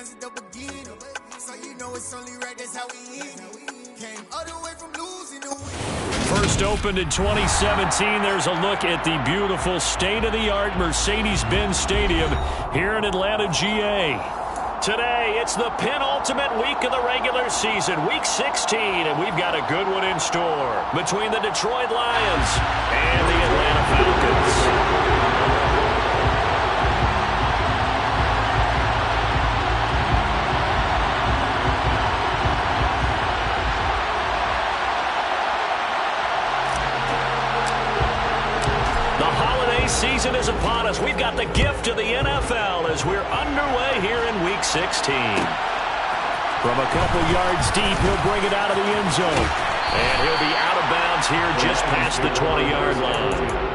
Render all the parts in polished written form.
times at the beginning. So you know it's only right, that's how we end it. Came all the way from losing to win. First opened in 2017. There's a look at the beautiful state-of-the-art Mercedes-Benz Stadium here in Atlanta, GA. Today, it's the penultimate week of the regular season, week 16, and we've got a good one in store between the Detroit Lions and the Atlanta Falcons. Season is upon us. We've got the gift of the NFL as we're underway here in Week 16. From a couple yards deep, he'll bring it out of the end zone. And he'll be out of bounds here just past the 20-yard line.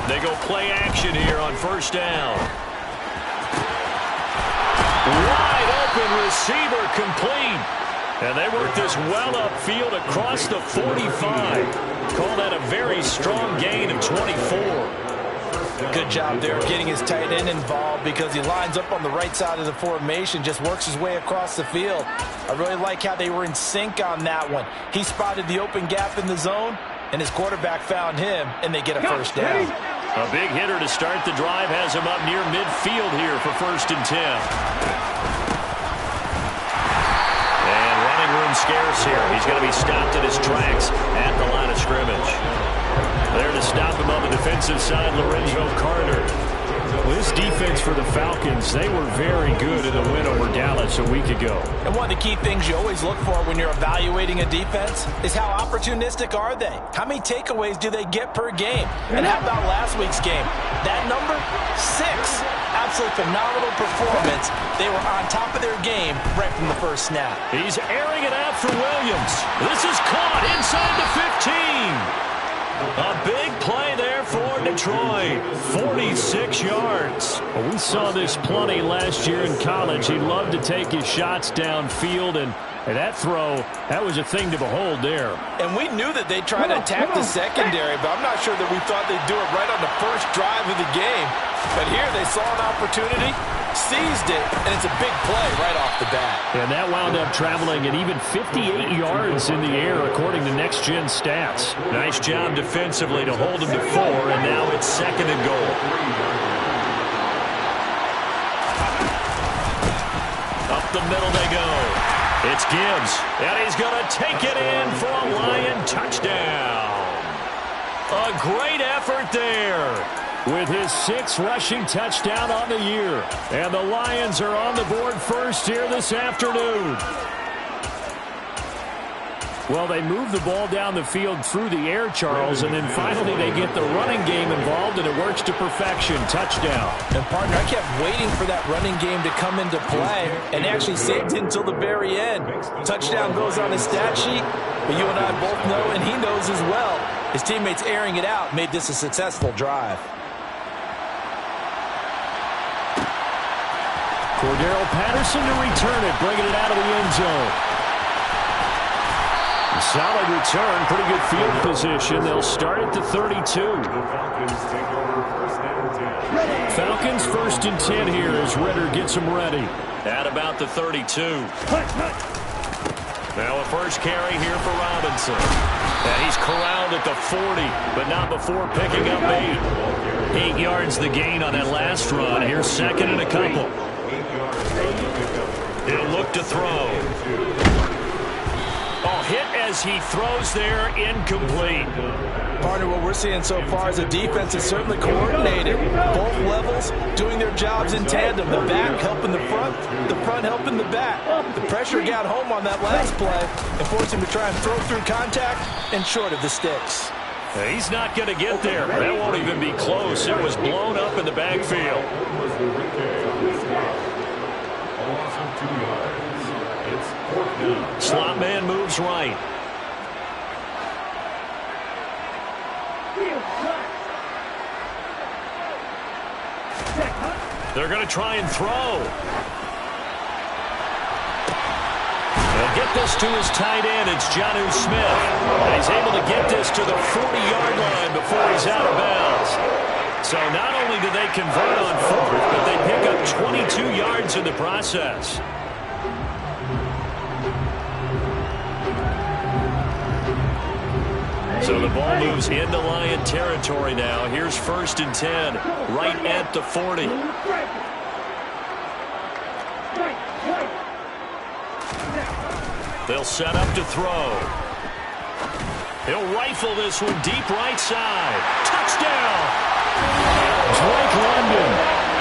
They go play action here on first down. Wide open receiver complete. And they work this well upfield across the 45. Call that a very strong gain of 24. Good job there getting his tight end involved because he lines up on the right side of the formation, just works his way across the field. I really like how they were in sync on that one. He spotted the open gap in the zone, and his quarterback found him, and they get a first down. A big hitter to start the drive has him up near midfield here for 1st and 10. And running room scarce here. He's going to be stopped in his tracks at the line of scrimmage. There to stop him on the defensive side, Lorenzo Carter. Well, this defense for the Falcons, they were very good in the win over Dallas a week ago. And one of the key things you always look for when you're evaluating a defense is how opportunistic are they? How many takeaways do they get per game? And how about last week's game? That number, 6. Absolutely phenomenal performance. They were on top of their game right from the first snap. He's airing it out for Williams. This is caught inside the 15. A big play there for Detroit. 46 yards. Well, we saw this plenty last year in college. He loved to take his shots downfield, and that throw, that was a thing to behold there. And we knew that they'd try to attack the secondary, but I'm not sure that we thought they'd do it right on the first drive of the game. But here they saw an opportunity, seized it, and it's a big play right off the bat. And that wound up traveling at even 58 yards in the air, according to Next Gen Stats. Nice job defensively to hold him to 4, and now it's 2nd and goal. Up the middle they go. It's Gibbs, and he's going to take it in for a Lion touchdown. A great effort there with his 6th rushing touchdown on the year. And the Lions are on the board first here this afternoon. Well, they move the ball down the field through the air, Charles, and then finally they get the running game involved, and it works to perfection. Touchdown. And, partner, I kept waiting for that running game to come into play, and actually saved it until the very end. Touchdown goes on his stat sheet, but you and I both know, and he knows as well, his teammates airing it out made this a successful drive. Cordero Patterson to return it, bringing it out of the end zone. Solid return, pretty good field position. They'll start at the 32. Falcons 1st and 10 here as Ritter gets them ready. At about the 32. Now a first carry here for Robinson. And he's corralled at the 40, but not before picking up 8. 8 yards the gain on that last run. Here's 2nd and a couple. He'll look to throw. Oh, hit as he throws there, incomplete. Partner, what we're seeing so far is the defense is certainly coordinated. Both levels doing their jobs in tandem. The back helping the front helping the back. The pressure got home on that last play and forced him to try and throw through contact and short of the sticks. He's not going to get there. That won't even be close. It was blown up in the backfield. Slot man moves right. They're going to try and throw. They'll get this to his tight end. It's Jonnu Smith. And he's able to get this to the 40-yard line before he's out of bounds. So not only do they convert on fourth, but they pick up 22 yards in the process. So the ball moves into Lion territory now. Here's 1st and 10, right at the 40. They'll set up to throw. He'll rifle this one deep right side. Touchdown! Drake London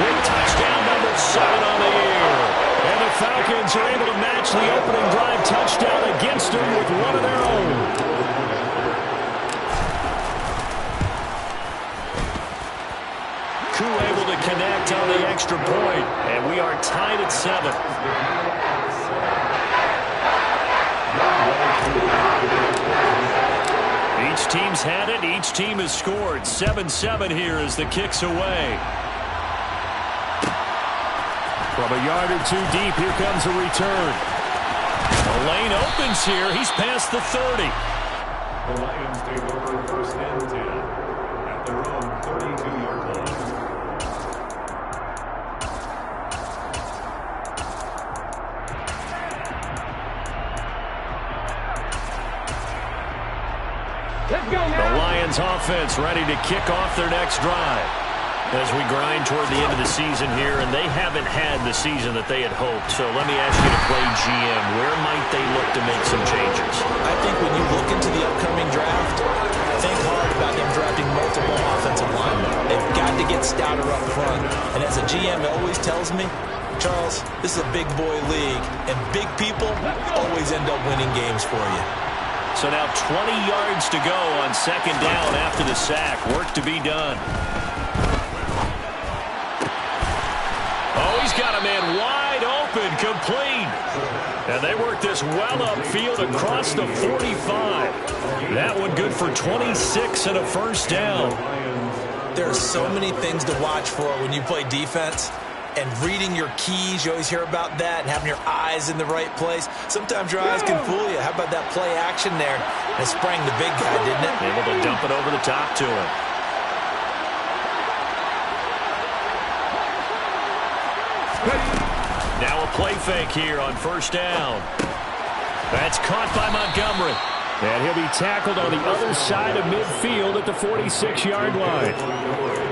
with touchdown number 7 on the year. And the Falcons are able to match the opening drive touchdown against them with one of their own. Koo able to connect on the extra point, and we are tied at 7. Each team's had it. Each team has scored. 7-7 here as the kick's away. From a yard or two deep, here comes a return. The lane opens here. He's past the 30. The Lions take over 1st and 10 at their own 32-yard line. The Lions offense ready to kick off their next drive as we grind toward the end of the season here, and they haven't had the season that they had hoped. So let me ask you to play GM. Where might they look to make some changes? I think when you look into the upcoming draft, think hard about them drafting multiple offensive linemen. They've got to get stouter up front. And as a GM always tells me, Charles, this is a big boy league, and big people always end up winning games for you. So now 20 yards to go on 2nd down after the sack. Work to be done. Oh, he's got a man wide open, complete. And they work this well upfield across the 45. That one good for 26 and a 1st down. There are so many things to watch for when you play defense. And reading your keys, you always hear about that, and having your eyes in the right place. Sometimes your eyes can fool you. How about that play action there? It sprang the big guy, didn't it? Able to dump it over the top to him. Now a play fake here on 1st down. That's caught by Montgomery. And he'll be tackled on the other side of midfield at the 46-yard line.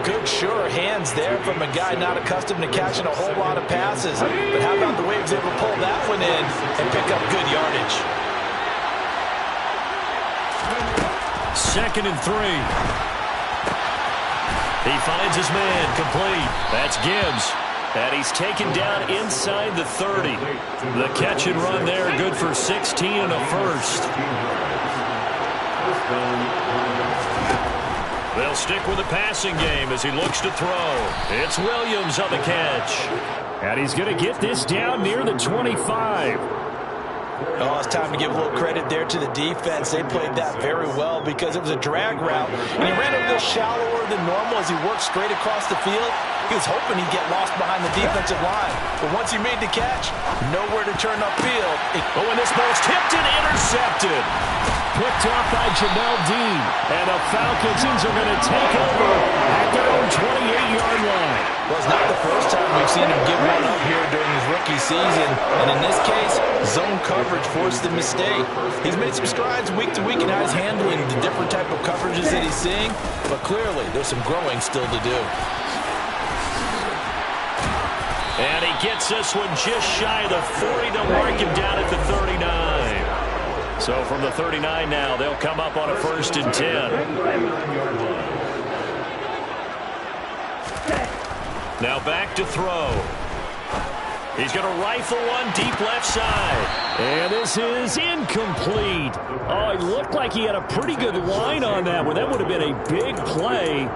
Good, sure hands there from a guy not accustomed to catching a whole lot of passes. But how about the way he was able to pull that one in and pick up good yardage? 2nd and 3. He finds his man, complete. That's Gibbs. And he's taken down inside the 30. The catch and run there, good for 16 and a 1st. They'll stick with the passing game as he looks to throw. It's Williams on the catch. And he's going to get this down near the 25. Oh, it's time to give a little credit there to the defense. They played that very well because it was a drag route. And he ran a little shallower than normal as he worked straight across the field. He was hoping he'd get lost behind the defensive line. But once he made the catch, nowhere to turn upfield. Oh, and this ball's tipped and intercepted. Picked off by Jamel Dean. And the Falcons are going to take over at their own 28-yard line. Well, it's not the first time we've seen him give one up here during his rookie season. And in this case, zone coverage forced the mistake. He's made some strides week to week in how he's handling the different type of coverages that he's seeing. But clearly, there's some growing still to do. And he gets this one just shy of the 40 to mark him down at the 39. So from the 39 now, they'll come up on a 1st and 10. Now back to throw. He's going to rifle one deep left side. And this is incomplete. Oh, it looked like he had a pretty good line on that one. That would have been a big play,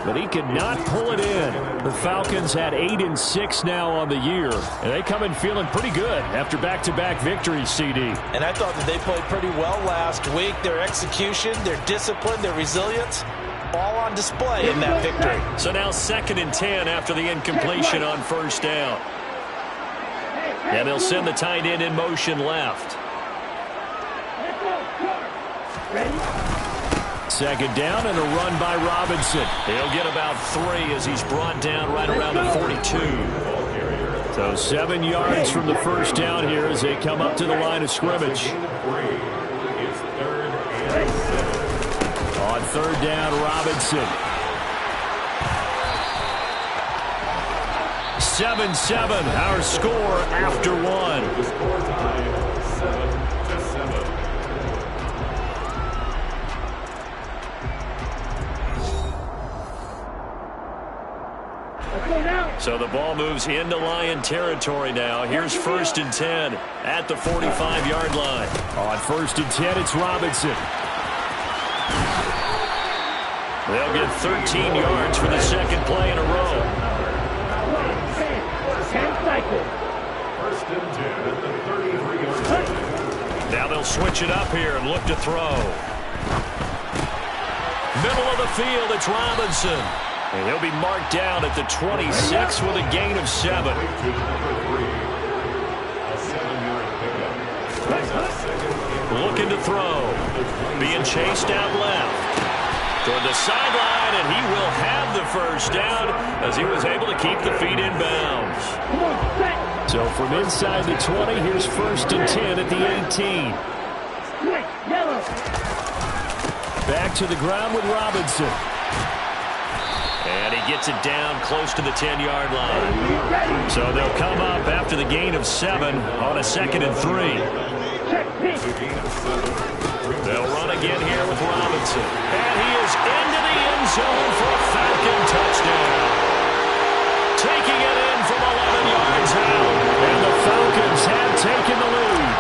but he could not pull it in. The Falcons had 8-6 now on the year, and they come in feeling pretty good after back-to-back victories, CD. And I thought that they played pretty well last week. Their execution, their discipline, their resilience, all on display in that victory. So now 2nd and 10 after the incompletion on first down. And they'll send the tight end in motion left. 2nd down and a run by Robinson. He'll get about 3 as he's brought down right around the 42. So 7 yards from the first down here as they come up to the line of scrimmage. It's 3rd and 7. On 3rd down, Robinson. 7-7, our score after 1. The score time, 7-7. So the ball moves into Lion territory now. Here's 1st and 10 at the 45-yard line. On 1st and 10, it's Robinson. They'll get 13 yards for the 2nd play in a row. 1st and 10 at the 33-yard line. Now they'll switch it up here and look to throw. Middle of the field, it's Robinson. And he'll be marked down at the 26 with a gain of 7. A 7-yard pickup. Looking to throw. Being chased out left. Toward the sideline, and he will have the first down as he was able to keep the feet in bounds. So from inside the 20, here's 1st and 10 at the 18. Back to the ground with Robinson. And he gets it down close to the 10-yard line. So they'll come up after the gain of 7 on a 2nd and 3. They'll run again here with Robinson. And he is into the end zone for a Falcon touchdown. Taking it in from 11 yards out. And the Falcons have taken the lead.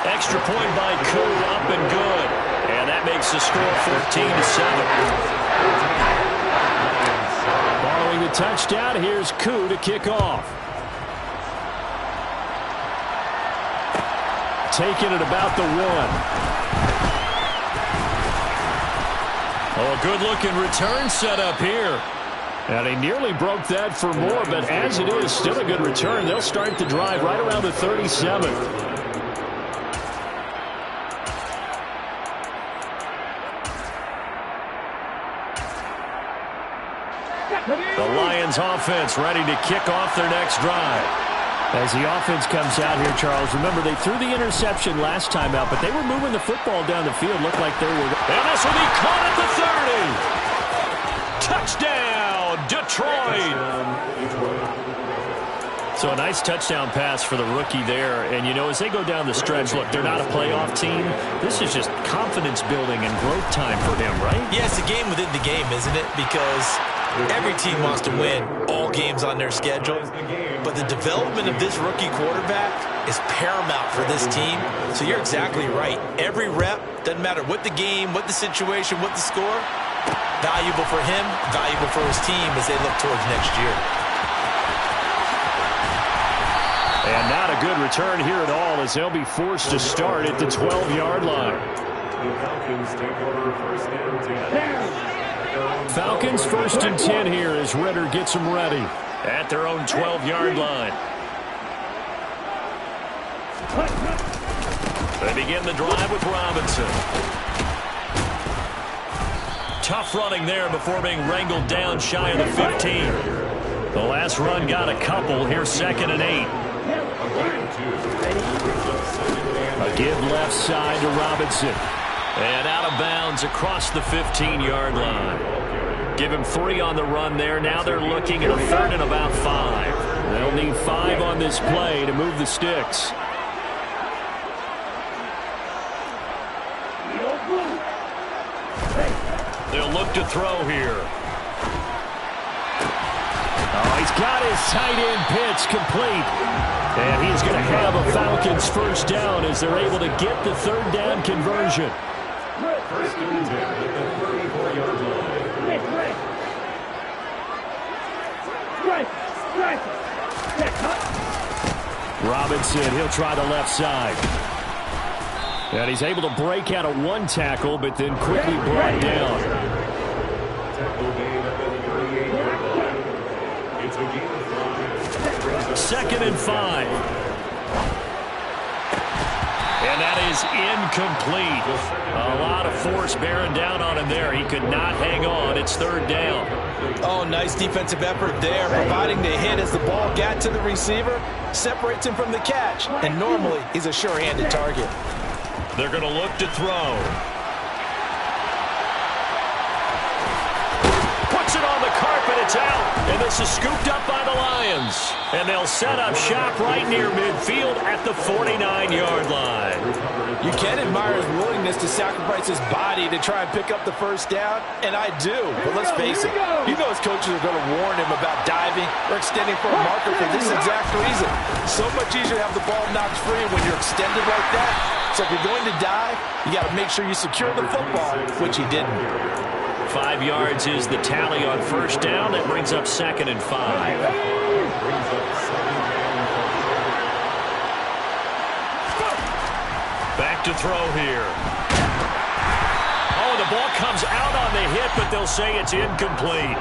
Extra point by Koo, up and good. And that makes the score 14-7. Following the touchdown, here's Koo to kick off. Taking it about the 1. Oh, a good-looking return set up here. And he nearly broke that for more, but as it is, still a good return. They'll start the drive right around the 37. The Lions offense ready to kick off their next drive. As the offense comes out here, Charles, remember they threw the interception last time out, but they were moving the football down the field. Looked like they were. And this will be caught at the 30. Touchdown, Detroit. So a nice touchdown pass for the rookie there. And, you know, as they go down the stretch, look, they're not a playoff team. This is just confidence building and growth time for him, right? Yeah, it's a game within the game, isn't it? Because every team wants to win all games on their schedule. But the development of this rookie quarterback is paramount for this team. So you're exactly right. Every rep, doesn't matter what the game, what the situation, what the score, valuable for him, valuable for his team as they look towards next year. And not a good return here at all as they'll be forced to start at the 12-yard line. The Falcons take over 1st and 10. Falcons 1st and 10 here as Ritter gets them ready at their own 12-yard line. They begin the drive with Robinson. Tough running there before being wrangled down shy of the 15. The last run got a couple. Here's 2nd and 8. A give left side to Robinson. And out of bounds across the 15-yard line. Give him 3 on the run there. Now they're looking at a 3rd and about 5. They'll need 5 on this play to move the sticks. They'll look to throw here. Oh, he's got his tight end pitch complete. And he's going to have a Falcons first down as they're able to get the 3rd down conversion. 1st and 10 at the 34-yard line. Robinson, he'll try the left side. And he's able to break out of one tackle, but then quickly brought down. Tackle made at the 38-yard line. It's a gain of 5. 2nd and 5. And that is incomplete. A lot of force bearing down on him there. He could not hang on. It's 3rd down. Oh, nice defensive effort there, providing the hit as the ball got to the receiver, separates him from the catch, and normally he's a sure-handed target. They're going to look to throw. Puts it on the carpet. It's out. And this is scooped up by the Lions. And they'll set up shop right near midfield at the 49-yard line. You can admire his willingness to sacrifice his body to try and pick up the first down, and I do. But let's face it, you know his coaches are going to warn him about diving or extending for a marker for this exact reason. So much easier to have the ball knocked free when you're extended like that. So if you're going to dive, you got to make sure you secure the football, which he didn't. 5 yards is the tally on 1st down. That brings up 2nd and 5. Back to throw here. Oh, the ball comes out on the hit, but they'll say it's incomplete.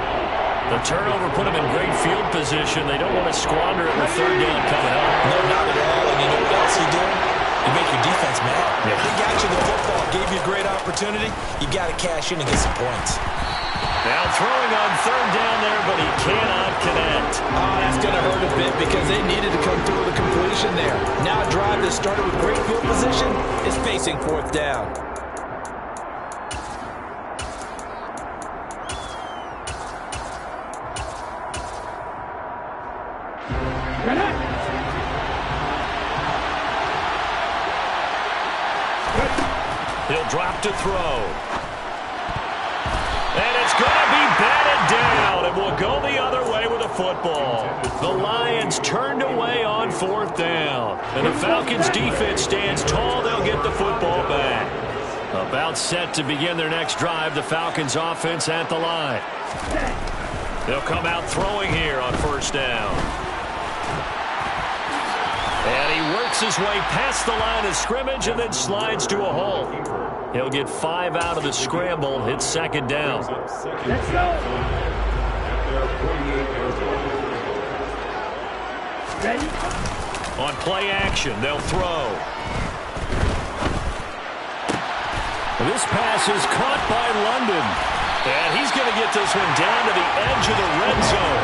The turnover put them in great field position. They don't want to squander it with 3rd down coming up. No, not at all. And you know what else he did? You make your defense mad. Yeah. He got you the football, gave you a great opportunity. You got to cash in and get some points. Now throwing on 3rd down there, but he cannot connect. Oh, that's going to hurt a bit because they needed to come through with a completion there. Now a drive that started with great field position is facing 4th down. He'll drop to throw. And it's going to be batted down, and will go the other way with the football. The Lions turned away on 4th down. And the Falcons' defense stands tall. They'll get the football back. About set to begin their next drive, the Falcons' offense at the line. They'll come out throwing here on 1st down. And he works his way past the line of scrimmage and then slides to a halt. He'll get 5 out of the scramble. It's 2nd down. Let's go. Ready? On play action, they'll throw. This pass is caught by London. And he's going to get this one down to the edge of the red zone.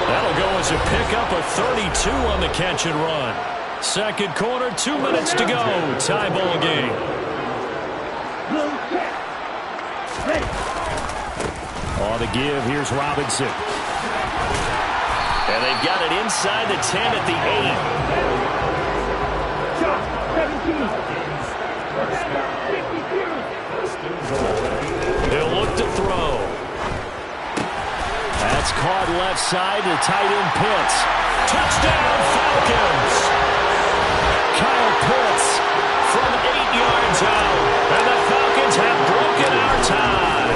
That'll go as a pickup of 32 on the catch and run. 2nd quarter, 2 minutes to go. Tie ball game. On the give, here's Robinson. And they've got it inside the 10 at the 8. They'll look to throw. That's caught left side to tight end Pitts. Touchdown Falcons! Kyle Pitts from 8 yards out. And the Falcons have broken our tie.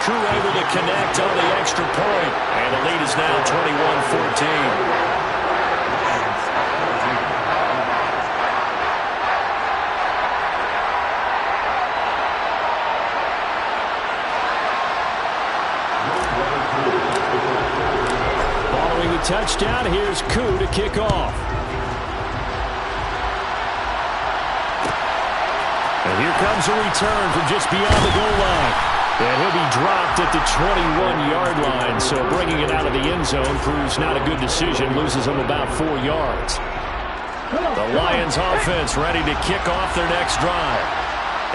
Crew able to connect on the extra point. And the lead is now 21-14. Touchdown. Here's Koo to kick off. And here comes a return from just beyond the goal line. And he'll be dropped at the 21-yard line. So bringing it out of the end zone proves not a good decision. Loses him about 4 yards. The Lions offense ready to kick off their next drive.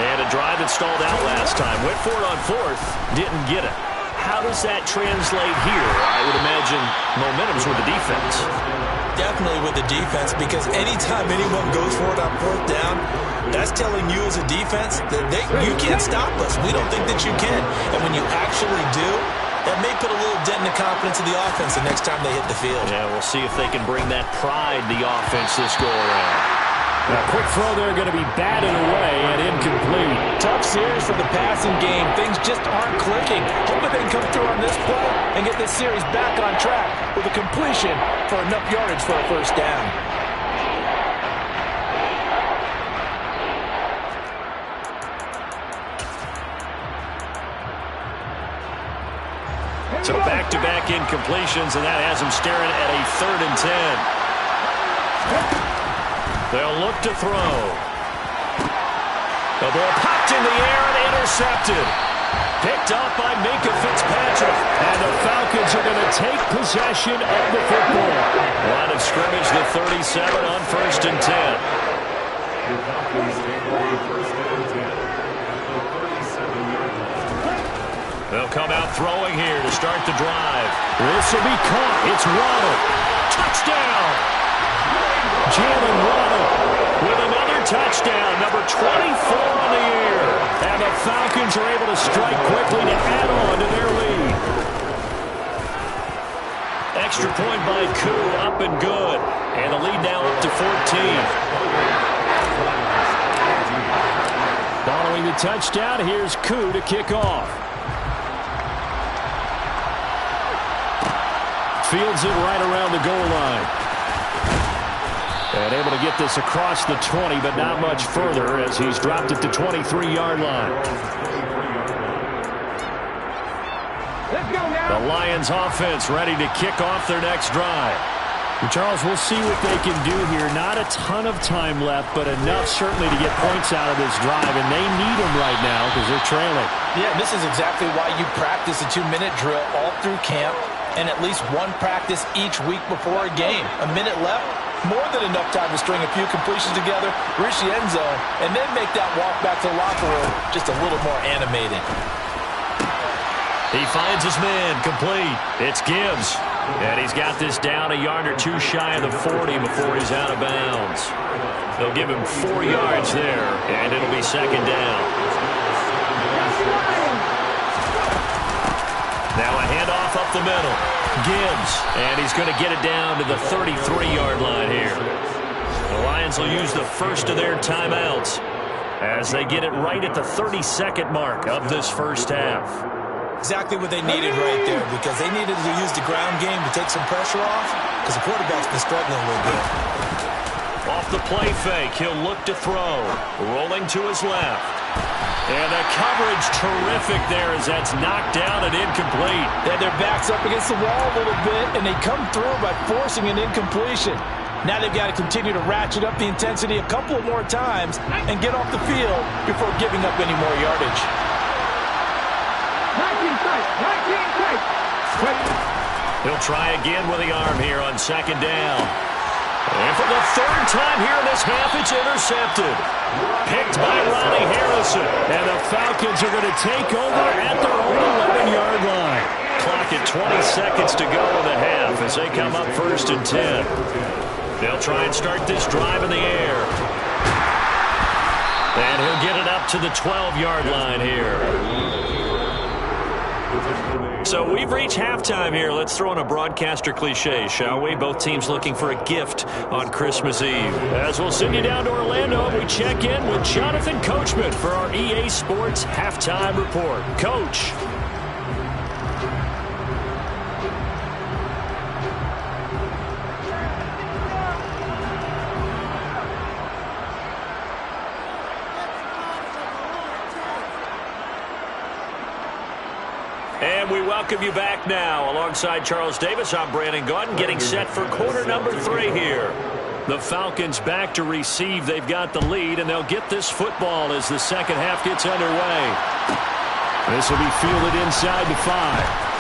And a drive that stalled out last time. Went for it on 4th. Didn't get it. How does that translate here? I would imagine momentum's with the defense. Definitely with the defense, because anytime anyone goes for it on 4th down, that's telling you as a defense that you can't stop us. We don't think that you can. And when you actually do, that may put a little dent in the confidence of the offense the next time they hit the field. Yeah, we'll see if they can bring that pride to the offense this go-around. A quick throw there going to be batted away and incomplete. Tough series for the passing game. Things just aren't clicking. Hoping they can come through on this play and get this series back on track with a completion for enough yardage for a 1st down. So back-to-back incompletions, and that has him staring at a 3rd and 10. They'll look to throw. The ball popped in the air and intercepted. Picked off by Minkah Fitzpatrick. And the Falcons are going to take possession of the football. Line of scrimmage, the 37 on 1st and 10. The Falcons take over 1st and 10 at the 37-yard line. They'll come out throwing here to start the drive. This will be caught. It's Waddle. Touchdown! Jalen Waddle with another touchdown, number 24 on the year. And the Falcons are able to strike quickly to add on to their lead. Extra point by Koo, up and good. And the lead now up to 14. Following the touchdown, here's Koo to kick off. Fields it right around the goal line. And able to get this across the 20, but not much further as he's dropped it to 23-yard line. The Lions offense ready to kick off their next drive. Charles, we'll see what they can do here. Not a ton of time left, but enough certainly to get points out of this drive, and they need them right now because they're trailing. Yeah, this is exactly why you practice a 2-minute drill all through camp and at least one practice each week before a game. A minute left, more than enough time to string a few completions together, reach the end zone, and then make that walk back to the locker room just a little more animated. He finds his man, complete. It's Gibbs. And he's got this down a yard or two shy of the 40 before he's out of bounds. They'll give him 4 yards there, and it'll be 2nd down. Now a handoff up the middle. Gibbs, and he's going to get it down to the 33-yard line here. The Lions will use the first of their timeouts as they get it right at the 32nd mark of this first half. Exactly what they needed right there, because they needed to use the ground game to take some pressure off, because the quarterback's been struggling a little bit. Off the play fake, he'll look to throw. Rolling to his left. And the coverage terrific there as that's knocked down and incomplete. They had their backs up against the wall a little bit, and they come through by forcing an incompletion. Now they've got to continue to ratchet up the intensity a couple of more times and get off the field before giving up any more yardage. He'll try again with the arm here on 2nd down. And for the 3rd time here in this half, it's intercepted. Picked by Ronnie Harrison. And the Falcons are going to take over at their own 11-yard line. Clock at 20 seconds to go in the half as they come up 1st and 10. They'll try and start this drive in the air. And he'll get it up to the 12-yard line here. So we've reached halftime here. Let's throw in a broadcaster cliche, shall we? Both teams looking for a gift on Christmas Eve. As we'll send you down to Orlando, we check in with Jonathan Coachman for our EA Sports Halftime Report. Coach. And we welcome you back now. Alongside Charles Davis, I'm Brandon Gaudin, getting set for quarter number 3 here. The Falcons back to receive. They've got the lead, and they'll get this football as the second half gets underway. This will be fielded inside the 5.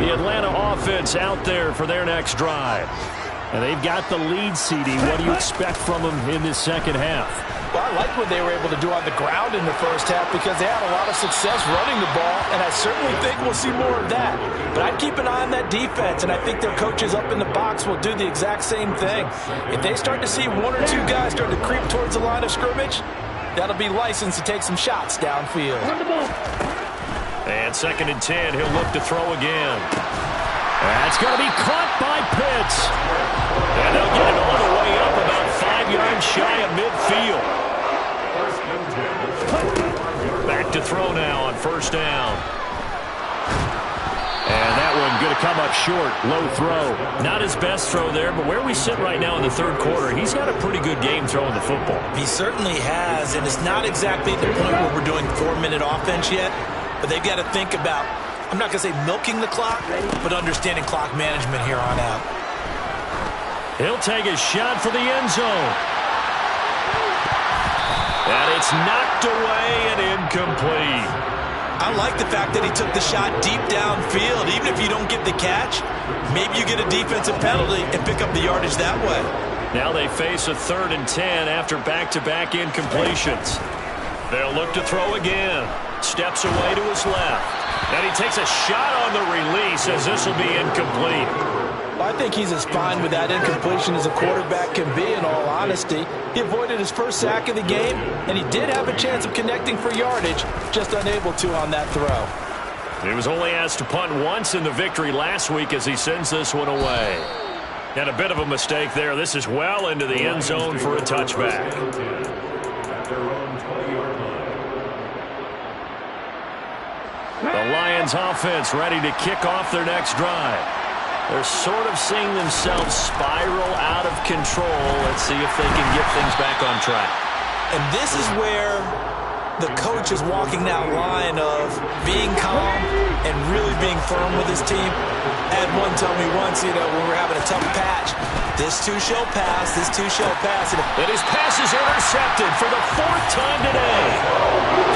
The Atlanta offense out there for their next drive. And they've got the lead, CD. What do you expect from them in this second half? Well, I like what they were able to do on the ground in the first half because they had a lot of success running the ball, and I certainly think we'll see more of that. But I'd keep an eye on that defense, and I think their coaches up in the box will do the exact same thing. If they start to see 1 or 2 guys start to creep towards the line of scrimmage, that'll be licensed to take some shots downfield. And 2nd and 10, he'll look to throw again. That's going to be caught by Pitts. And they'll get it all the way up about 5 yards shy of midfield. Back to throw now on 1st down. And that one going to come up short. Low throw. Not his best throw there, but where we sit right now in the third quarter, he's had a pretty good game throwing the football. He certainly has, and it's not exactly at the point where we're doing 4-minute offense yet, but they've got to think about, I'm not going to say milking the clock, but understanding clock management here on out. He'll take a shot for the end zone. And it's knocked away and incomplete. I like the fact that he took the shot deep downfield. Even if you don't get the catch, maybe you get a defensive penalty and pick up the yardage that way. Now they face a 3rd and 10 after back-to-back incompletions. They'll look to throw again. Steps away to his left. And he takes a shot on the release as this will be incomplete. I think he's as fine with that incompletion as a quarterback can be, in all honesty. He avoided his first sack of the game, and he did have a chance of connecting for yardage, just unable to on that throw. He was only asked to punt once in the victory last week as he sends this one away. And a bit of a mistake there. This is well into the end zone for a touchback. The Lions offense ready to kick off their next drive. They're sort of seeing themselves spiral out of control. Let's see if they can get things back on track. And this is where the coach is walking that line of being calm and really being firm with his team. Had one tell me once, when we're having a tough patch, this too shall pass, this too shall pass. And his pass is intercepted for the 4th time today.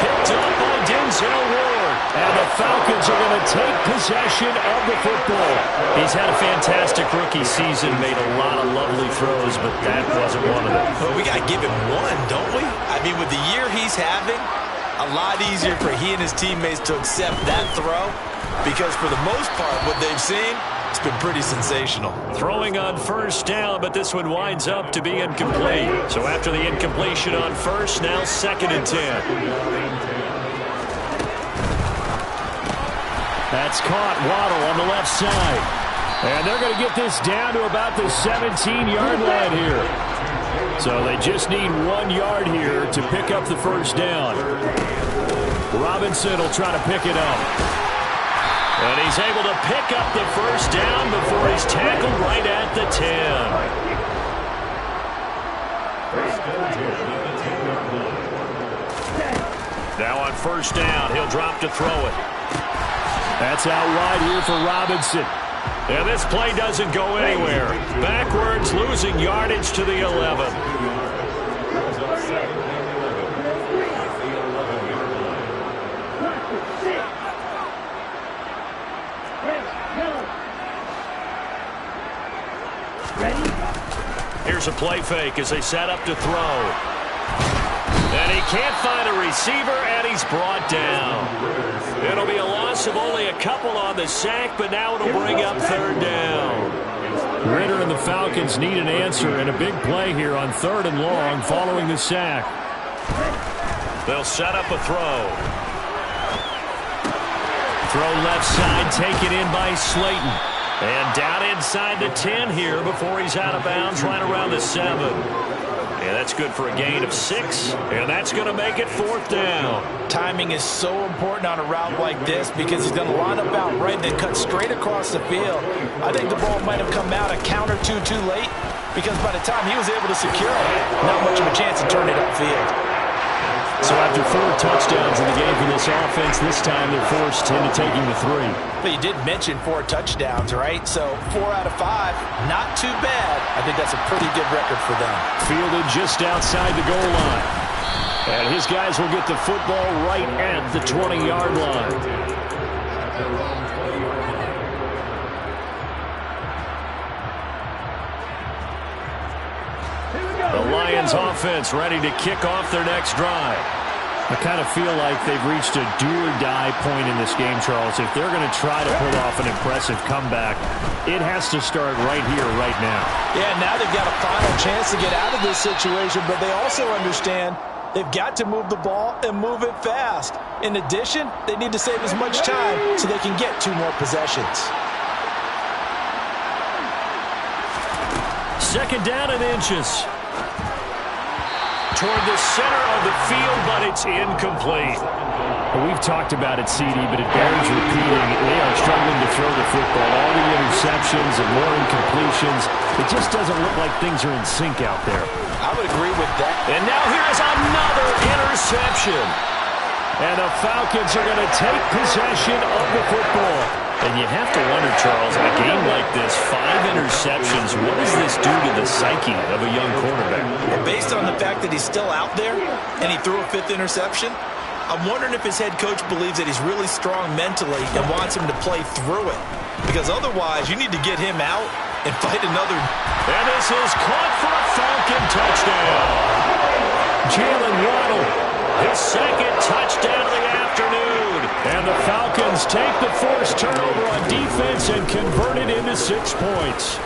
Picked up by Denzel Ward. And the Falcons are going to take possession of the football. He's had a fantastic rookie season, made a lot of lovely throws, but that wasn't one of them. Well, we got to give him one, don't we? I mean, with the year he's having, a lot easier for he and his teammates to accept that throw, because for the most part, what they've seen, it's been pretty sensational. Throwing on 1st down, but this one winds up to be incomplete. So after the incompletion on 1st, now 2nd and 10. That's caught. Waddle on the left side. And they're going to get this down to about the 17-yard line here. So they just need 1 yard here to pick up the 1st down. Robinson will try to pick it up. And he's able to pick up the 1st down before he's tackled right at the 10. Now on 1st down, he'll drop to throw it. That's out wide here for Robinson. And this play doesn't go anywhere. Backwards, losing yardage to the 11. Here's a play fake as they set up to throw. And he can't find a receiver, and he's brought down. It'll be a loss of only a couple on the sack, but now it'll bring up 3rd down. Ridder and the Falcons need an answer, and a big play here on 3rd and long following the sack. They'll set up a throw. Throw left side, taken in by Slayton. And down inside the 10 here before he's out of bounds right around the 7. Yeah, that's good for a gain of 6, and that's going to make it 4th down. Timing is so important on a route like this because he's going to line up out right and then cut straight across the field. I think the ball might have come out a count or two too late because by the time he was able to secure it, not much of a chance to turn it upfield. So after 4 touchdowns in the game for this offense, this time they're forced into taking the 3. But you did mention 4 touchdowns, right? So 4 out of 5, not too bad. I think that's a pretty good record for them. Fielded just outside the goal line. And his guys will get the football right at the 20-yard line. The Lions offense ready to kick off their next drive. I kind of feel like they've reached a do-or-die point in this game, Charles. If they're going to try to pull off an impressive comeback, it has to start right here, right now. Yeah, now they've got a final chance to get out of this situation, but they also understand they've got to move the ball and move it fast. In addition, they need to save as much time so they can get 2 more possessions. 2nd down and inches. toward the center of the field, but it's incomplete. Well, we've talked about it, CD, but it bears repeating. They are struggling to throw the football. All the interceptions and more incompletions. It just doesn't look like things are in sync out there. I would agree with that. And now here's another interception. And the Falcons are going to take possession of the football. And you have to wonder, Charles, in a game like this, 5 interceptions, what does this do to the psyche of a young quarterback? Well, based on the fact that he's still out there and he threw a 5th interception, I'm wondering if his head coach believes that he's really strong mentally and wants him to play through it. Because otherwise, you need to get him out and fight another. And this is caught for a Falcon touchdown. Jalen Waddle, his 2nd touchdown of the afternoon. And the Falcons take the forced turnover on defense and convert it into 6 points.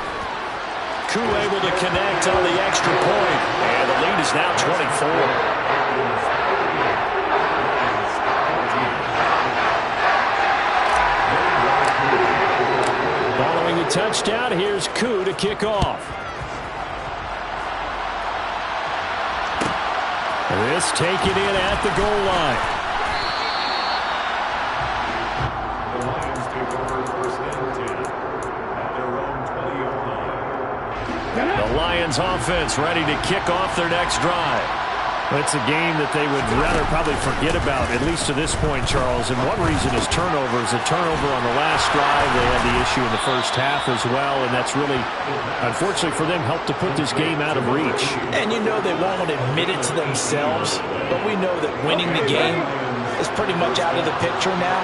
Koo able to connect on the extra point. And the lead is now 24. Following the touchdown, here's Koo to kick off. This taken in at the goal line. The Lions take over 1st and 10 at their own 20-yard line. The Lions offense ready to kick off their next drive. It's a game that they would rather probably forget about, at least to this point, Charles. And one reason is turnovers. A turnover on the last drive. They had the issue in the first half as well, and that's really, unfortunately for them, helped to put this game out of reach. And you know they won't admit it to themselves, but we know that winning the game is pretty much out of the picture now.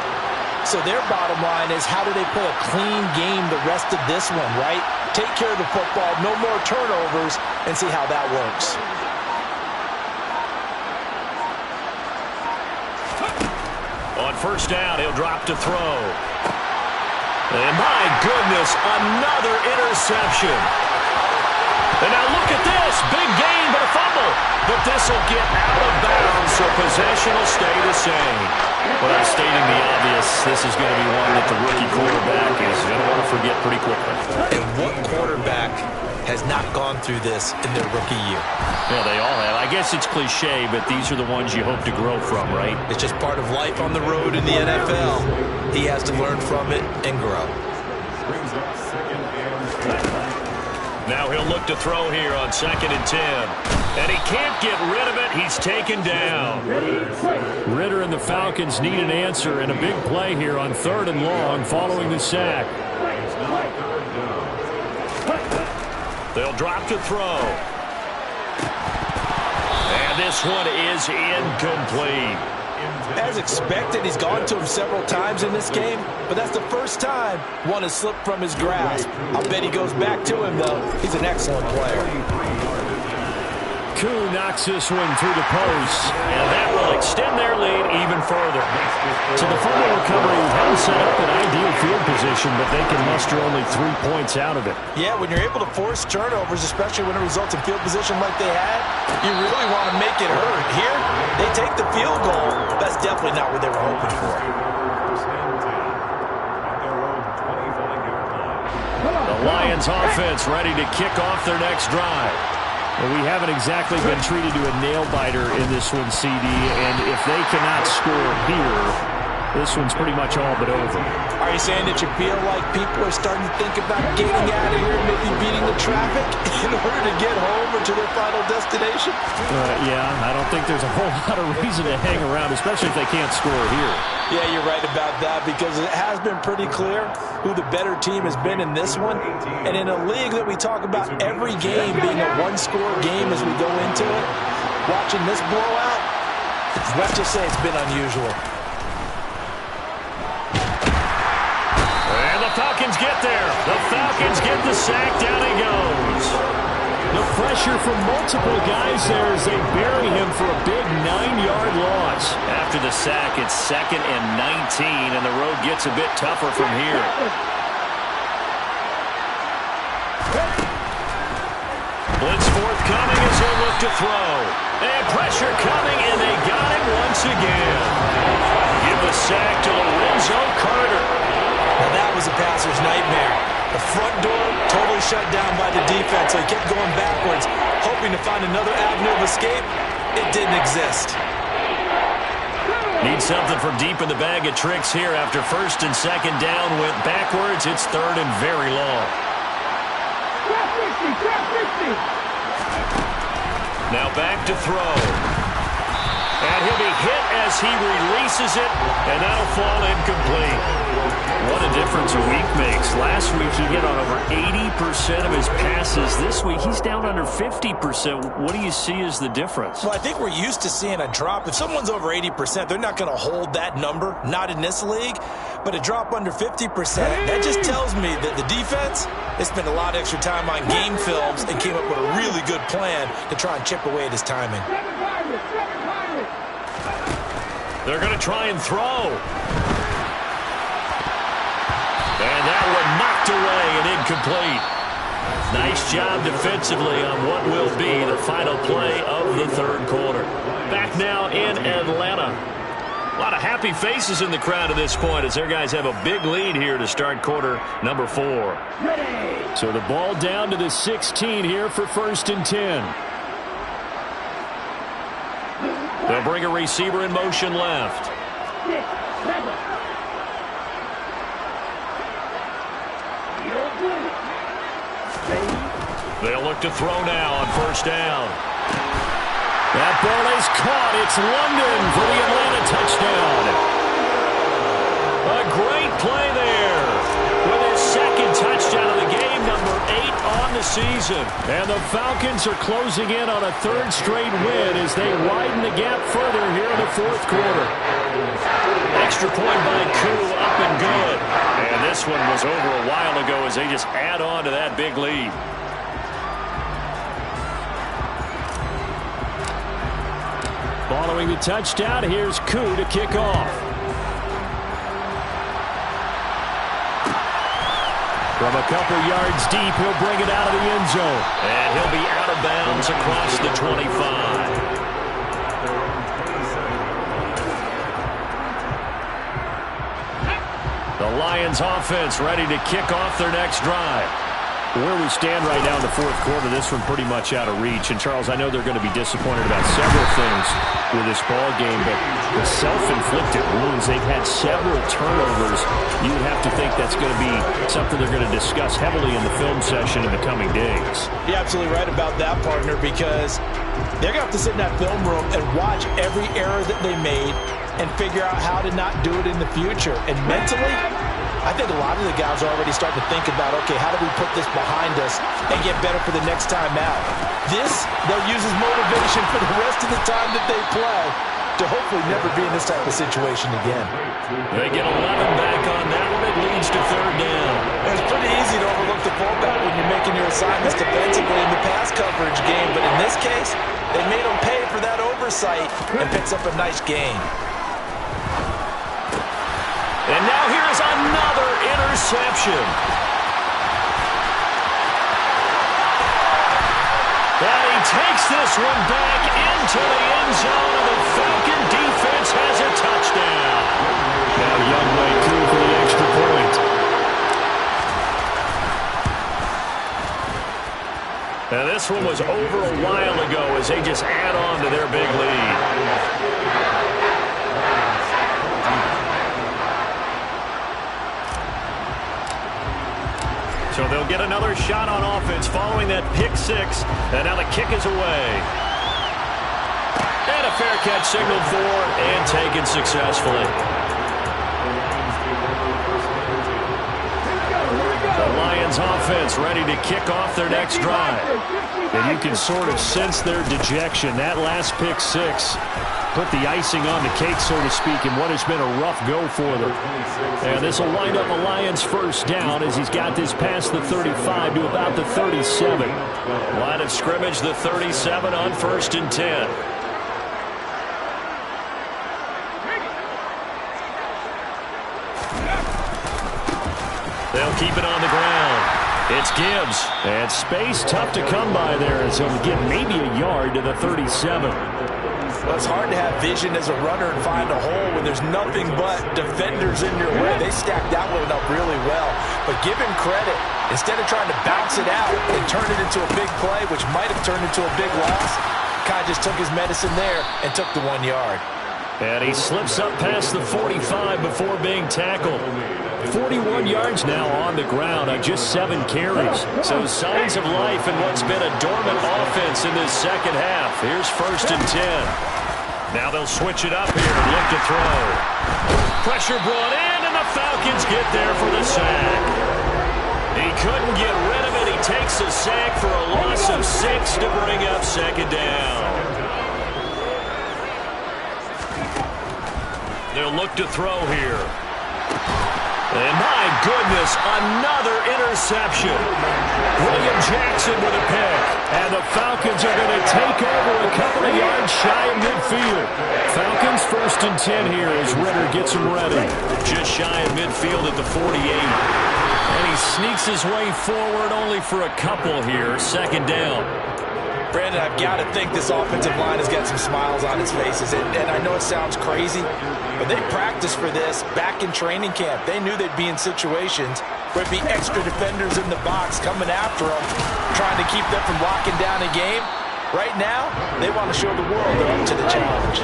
So their bottom line is, how do they play a clean game the rest of this one, right? Take care of the football, no more turnovers, and see how that works. On 1st down, he'll drop to throw. And my goodness, another interception. And now look at this. Big gain, but a fumble. But this will get out of bounds, so possession will stay the same. Without stating the obvious, this is going to be one that the rookie quarterback is going to want to forget pretty quickly. And what quarterback has not gone through this in their rookie year? Yeah, they all have. I guess it's cliche, but these are the ones you hope to grow from, right? It's just part of life on the road in the NFL. He has to learn from it and grow. Brings up 2nd and 10. Now he'll look to throw here on 2nd and 10. And he can't get rid of it. He's taken down. Ridder and the Falcons need an answer, and a big play here on 3rd and long following the sack. It's now 3rd down. They'll drop to throw. And this one is incomplete. As expected, he's gone to him several times in this game, but that's the first time one has slipped from his grasp. I'll bet he goes back to him, though. He's an excellent player. Koo knocks this one through the post. And that will extend their lead even further. So the fumble recovery has set up an ideal field position, but they can muster only 3 points out of it. Yeah, when you're able to force turnovers, especially when it results in field position like they had, you really want to make it hurt. Here, they take the field goal. That's definitely not what they were hoping for. 1st and 10 at their own 25-yard line. The Lions offense ready to kick off their next drive. Well, we haven't exactly been treated to a nail-biter in this one, CD, and if they cannot score here, this one's pretty much all but over. Are you saying that you feel like people are starting to think about getting out of here and maybe beating the traffic in order to get home or to their final destination? Yeah, I don't think there's a whole lot of reason to hang around, especially if they can't score here. Yeah, you're right about that, because it has been pretty clear who the better team has been in this one. And in a league that we talk about every game being a one-score game as we go into it, watching this blowout, let's just say it's been unusual. And the Falcons get there. The Falcons get the sack. Down he goes. The pressure from multiple guys there as they bury him for a big 9-yard loss. After the sack, it's 2nd and 19, and the road gets a bit tougher from here. Blitz forthcoming as he'll look to throw. And pressure coming, and they got him once again. Give the sack to Lorenzo Carter. Now that was a passer's nightmare. The front door totally shut down by the defense, so he kept going backwards, hoping to find another avenue of escape. It didn't exist. Need something from deep in the bag of tricks here after first and second down went backwards. It's third and very long. Now back to throw. And he'll be hit as he releases it, and that'll fall incomplete. What a difference a week makes. Last week he hit on over 80% of his passes. This week he's down under 50%. What do you see as the difference? Well, I think we're used to seeing a drop. If someone's over 80%, they're not going to hold that number, not in this league. But a drop under 50%, that just tells me that the defense, they spent a lot of extra time on game films and came up with a really good plan to try and chip away at his timing. They're going to try and throw. And that one knocked away and incomplete. Nice job defensively on what will be the final play of the third quarter. Back now in Atlanta. A lot of happy faces in the crowd at this point as their guys have a big lead here to start quarter number 4. So the ball down to the 16 here for first and 10. They'll bring a receiver in motion left. They'll look to throw now on first down. That ball is caught. It's London for the Atlanta touchdown. A great play there with his second touchdown of the game, number 8 on the season. And the Falcons are closing in on a third straight win as they widen the gap further here in the fourth quarter. Extra point by Koo, up and good. And this one was over a while ago as they just add on to that big lead. Following the touchdown, here's Koo to kick off. From a couple yards deep, he'll bring it out of the end zone. And he'll be out of bounds across the 25. The Lions offense ready to kick off their next drive. Where we stand right now in the fourth quarter, this one pretty much out of reach. And, Charles, I know they're going to be disappointed about several things with this ball game, but the self-inflicted wounds, they've had several turnovers. You would have to think that's going to be something they're going to discuss heavily in the film session in the coming days. You're absolutely right about that, partner, because they're going to have to sit in that film room and watch every error that they made and figure out how to not do it in the future. And mentally, I think a lot of the guys are already starting to think about, okay, how do we put this behind us and get better for the next time out? This, they'll use as motivation for the rest of the time that they play to hopefully never be in this type of situation again. They get 11 back on that one. It leads to third down. It's pretty easy to overlook the fullback when you're making your assignments defensively in the pass coverage game, but in this case, they made them pay for that oversight and picks up a nice gain. And now here's another interception. And he takes this one back into the end zone, and the Falcon defense has a touchdown. Now Youngway through for the extra point. Now this one was over a while ago as they just add on to their big lead. So they'll get another shot on offense following that pick six. And now the kick is away. And a fair catch signaled for and taken successfully. The Lions offense ready to kick off their next drive. And you can sort of sense their dejection. That last pick six put the icing on the cake, so to speak, in what has been a rough go for them. And this will wind up a Lions first down as he's got this past the 35 to about the 37. Line of scrimmage, the 37 on first and 10. They'll keep it on the ground. It's Gibbs. And space tough to come by there as he'll get maybe a yard to the 37. Well, it's hard to have vision as a runner and find a hole when there's nothing but defenders in your way. They stacked that one up really well. But give him credit. Instead of trying to bounce it out and turn it into a big play, which might have turned into a big loss, Kai just took his medicine there and took the 1 yard. And he slips up past the 45 before being tackled. 41 yards now on the ground on just 7 carries. So signs of life in what's been a dormant offense in this second half. Here's 1st and 10. Now they'll switch it up here and look to throw. Pressure brought in, and the Falcons get there for the sack. He couldn't get rid of it. He takes a sack for a loss of 6 to bring up 2nd down. They'll look to throw here. And my goodness, another interception. William Jackson with a pick. And the Falcons are going to take over a couple of yards shy of midfield. Falcons 1st and 10 here as Ritter gets them ready. Just shy of midfield at the 48. And he sneaks his way forward only for a couple here. 2nd down. Brandon, I've got to think this offensive line has got some smiles on its faces. And I know it sounds crazy, but they practiced for this back in training camp. They knew they'd be in situations where it'd be extra defenders in the box coming after them, trying to keep them from locking down a game. Right now, they want to show the world they're up to the challenge.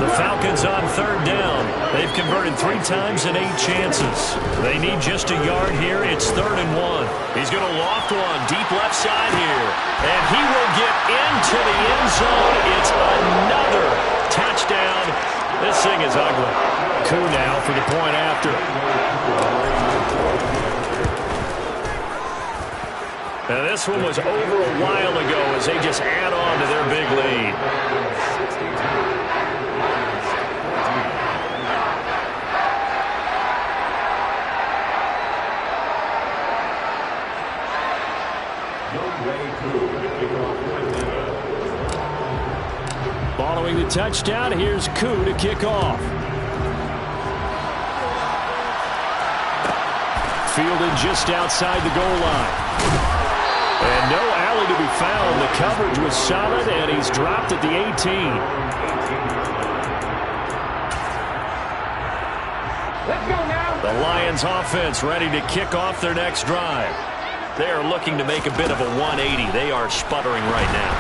The Falcons on 3rd down. They've converted 3 times in 8 chances. They need just a yard here. It's 3rd and 1. He's going to loft one deep left side here. And he will get into the end zone. It's another touchdown. This thing is ugly. Koo now for the point after. Now this one was over a while ago as they just add on to their big lead. Following the touchdown, here's Koo to kick off. Fielded just outside the goal line. And no alley to be found. The coverage was solid, and he's dropped at the 18. Let's go now. The Lions offense ready to kick off their next drive. They are looking to make a bit of a 180. They are sputtering right now.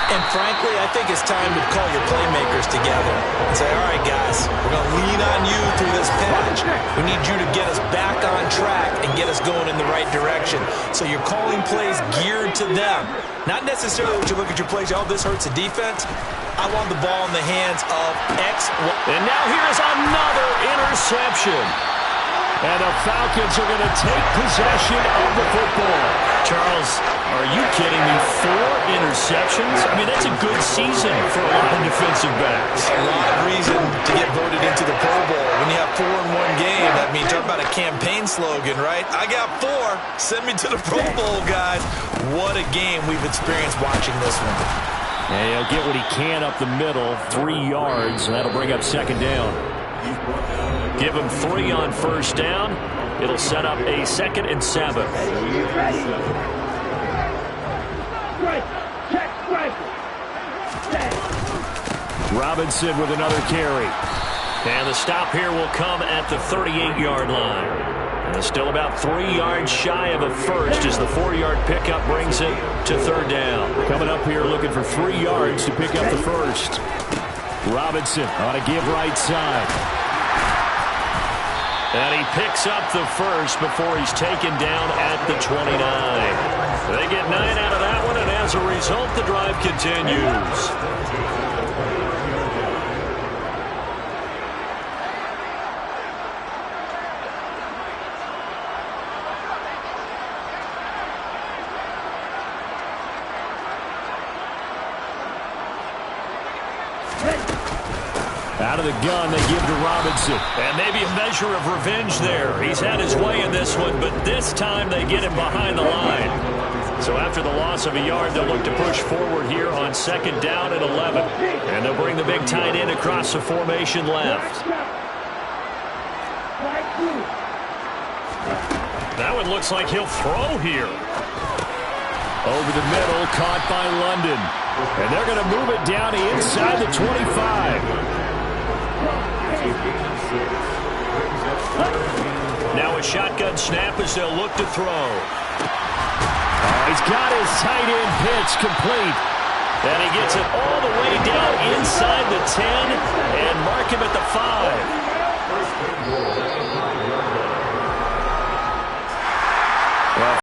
And frankly, I think it's time to call your playmakers together and say, all right, guys, we're going to lean on you through this patch. We need you to get us back on track and get us going in the right direction. So you're calling plays geared to them. Not necessarily when you look at your plays, oh, this hurts the defense. I want the ball in the hands of X. And now here's another interception. And the Falcons are going to take possession of the football. Charles, are you kidding me? 4 interceptions? I mean, that's a good season for a lot of defensive backs. A lot of reason to get voted into the Pro Bowl. When you have 4 in one game, I mean, talk about a campaign slogan, right? I got 4. Send me to the Pro Bowl, guys. What a game we've experienced watching this one. And he'll get what he can up the middle, 3 yards, and that'll bring up 2nd down. Give him 3 on 1st down. It'll set up a 2nd and 7. Robinson with another carry. And the stop here will come at the 38-yard line. And it's still about 3 yards shy of a first as the 4-yard pickup brings it to 3rd down. Coming up here looking for 3 yards to pick up the first. Robinson on a give right side. And he picks up the first before he's taken down at the 29. They get 9 out of that one, and as a result, the drive continues. Out of the gun, they give to Robinson. And maybe a measure of revenge there. He's had his way in this one, but this time they get him behind the line. So after the loss of a yard, they'll look to push forward here on 2nd down and 11. And they'll bring the big tight end across the formation left. That one looks like he'll throw here. Over the middle, caught by London. And they're going to move it down to inside the 25. Now a shotgun snap as they'll look to throw. He's got his tight end pitch complete. And he gets it all the way down inside the 10 and mark him at the 5.